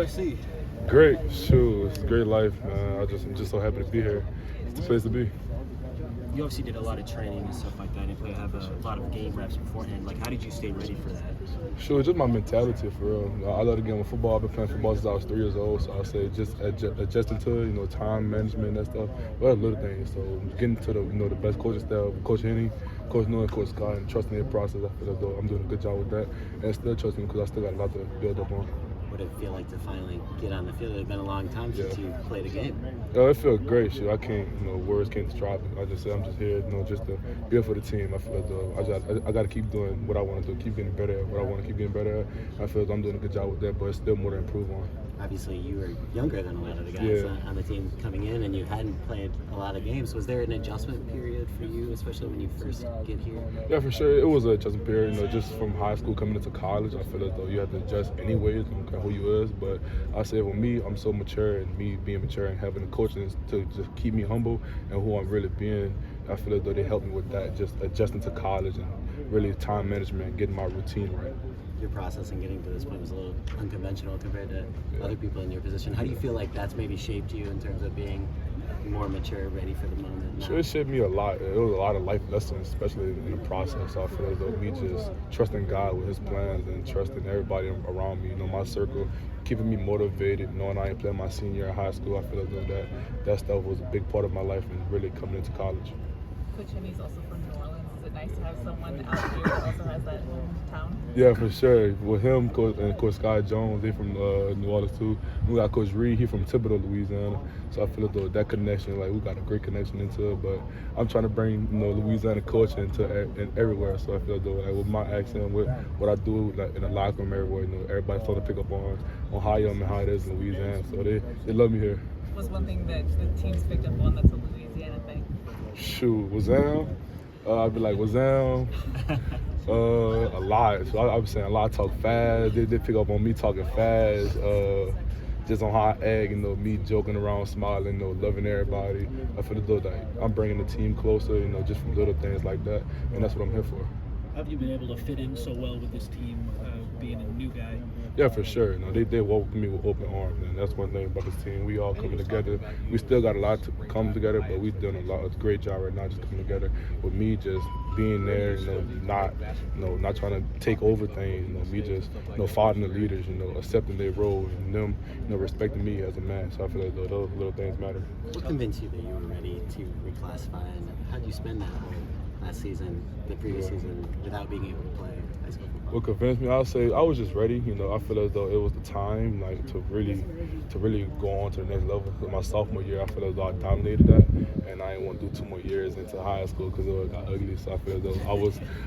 USC. Great, shoot, it's a great life, man. I'm just so happy to be here. It's the place to be. You obviously did a lot of training and stuff like that. You probably have a lot of game reps beforehand. Like, how did you stay ready for that? Sure, just my mentality for real. I love the game of football. I've been playing football since I was 3 years old, so I say just adjusting to time management and stuff. Well, little things. So getting to the best coaching staff, Coach Henny, Coach Noah, and Coach Scott, and trusting their process. I feel as though I'm doing a good job with that, and still trusting because I still got a lot to build up on. What did it feel like to finally get on the field? It had been a long time since you played a game. It feels great. Shit, I can't, words can't describe it. I just say I'm just here, just to be here for the team. I feel as though I got to keep doing what I want to do, keep getting better at what I want to keep getting better at. I feel as I'm doing a good job with that, but it's still more to improve on. Obviously, you were younger than a lot of the guys on the team coming in, and you hadn't played a lot of games. Was there an adjustment period for you, especially when you first get here? Yeah, for sure. It was an adjustment period. Just from high school coming into college, I feel as though you have to adjust anyways, no matter who you is. But I say for me, I'm so mature, and me being mature and having the coaching to just keep me humble and who I'm really being, I feel as though they helped me with that, just adjusting to college and really time management and getting my routine right. Your process in getting to this point was a little unconventional compared to other people in your position. How do you feel like that's maybe shaped you in terms of being more mature, ready for the moment now? Sure, it shaped me a lot. It was a lot of life lessons, especially in the process. So I feel as though me just trusting God with His plans and trusting everybody around me, my circle, keeping me motivated, knowing I ain't playing my senior year in high school. I feel as though that stuff was a big part of my life and really coming into college. Coach Henny's also from New Orleans. Is it nice to have someone out here that also has that hometown? Yeah, for sure. With him, and Coach Scott Jones, they from New Orleans too. We got Coach Reed, he from Thibodaux, Louisiana. So I feel as though that connection, we got a great connection into it. But I'm trying to bring, Louisiana culture into everywhere. So I feel as though with my accent, with what I do in the locker room everywhere, everybody starting to pick up on how I am and how it is in Louisiana. So they love me here. What's one thing that the team's picked up on that's a Louisiana thing? Shoot, Wazam. I'd be like, Wazam. A lot. So I was saying a lot. Talk fast. They pick up on me talking fast. Just on how I act, me joking around, smiling, loving everybody. I feel as though that I'm bringing the team closer, just from little things like that, and that's what I'm here for. Have you been able to fit in so well with this team, being a new guy? Yeah, for sure. They welcome me with open arms, and that's one thing about this team. We all coming together. We still got a lot to come together, but we're doing a great job right now, just coming together. With me just being there, not trying to take over things. Me just, following the leaders, accepting their role, and them, respecting me as a man. So I feel like those little things matter. What convinced you that you were ready to reclassify, and how did you spend that whole last season, the previous season, without being able to play high school football? What convinced me, I'll say I was just ready. I feel as though it was the time, to really go on to the next level. In my sophomore year, I feel as though I dominated that, and I didn't want to do 2 more years into high school because it got ugly. So I feel as though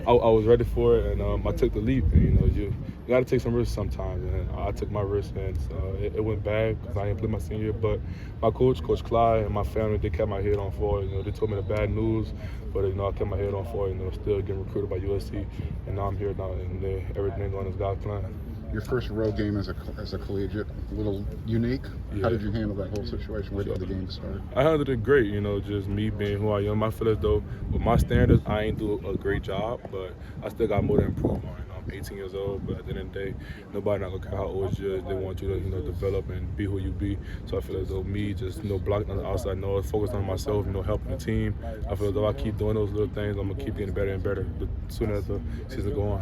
I was ready for it, and I took the leap. And, you got to take some risks sometimes, and I took my risk, and it went bad because I didn't play my senior year. But my coach, Coach Clyde, and my family, they kept my head on forward. They told me the bad news, but I kept my head on forward. Still getting recruited by USC, and now I'm here now, and everything going as God's plan. Your first road game as a collegiate, a little unique. Yeah. How did you handle that whole situation? Where did the game start? I handled it great, just me being who I am. I feel as though with my standards, I ain't do a great job, but I still got more to improve on. I'm 18 years old, but at the end of the day, nobody not gonna care how old you is. They want you to, develop and be who you be. So I feel as though me just, blocking on the outside noise, focusing on myself, helping the team. I feel as though I keep doing those little things, I'm gonna keep getting better and better the sooner as the season go on.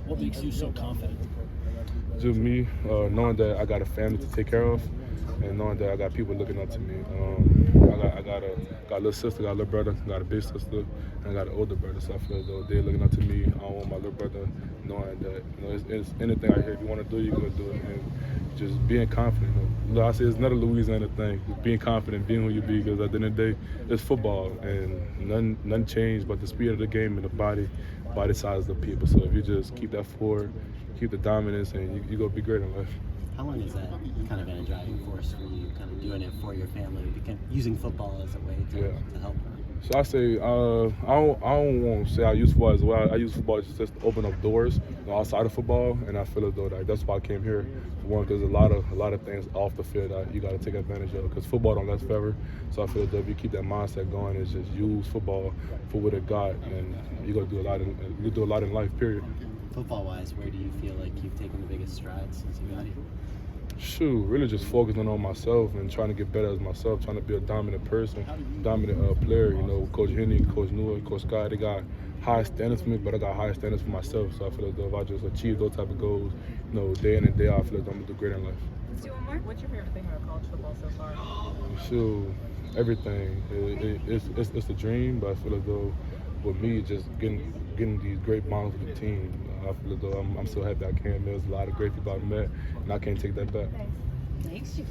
What makes you so confident? Just me, knowing that I got a family to take care of, and knowing that I got people looking up to me. I got a little sister, got a little brother, got a big sister, and I got an older brother. So I feel as though they're looking up to me. I don't want my little brother knowing that it's anything out here. If you want to do, you're gonna do it, and just being confident. I say it's not a Louisiana thing. Being confident, being who you be, because at the end of the day, it's football, and none changed but the speed of the game and the body size of the people. So if you just keep that forward, keep the dominance, and you're gonna be great in life. How long has that kind of been a driving force for you, kind of doing it for your family, using football as a way to help her? So I say, I don't want to say I use football as well. I use football just to open up doors outside of football, and I feel as though that's why I came here. For one, because a lot of things off the field that you got to take advantage of, because football don't last forever. So I feel as though if you keep that mindset going, it's just use football for what it got, and you're gonna do a lot in life. Period. Football-wise, where do you feel like you've taken the biggest strides since you got here? Shoot, really just focusing on myself and trying to get better as myself, trying to be a dominant person, dominant player. You know, Coach Henry, Coach Newell, Coach Scott, they got high standards for me, but I got high standards for myself. So I feel as though if I just achieve those type of goals, you know, day in and day out, I feel like I'm gonna do great in life. Let's do one more. What's your favorite thing about college football so far? Shoot, everything. It's a dream, but I feel as though with me, just getting these great bonds with the team, I feel as though I'm so happy I can. There's a lot of great people I've met, and I can't take that back. Thanks. Thanks.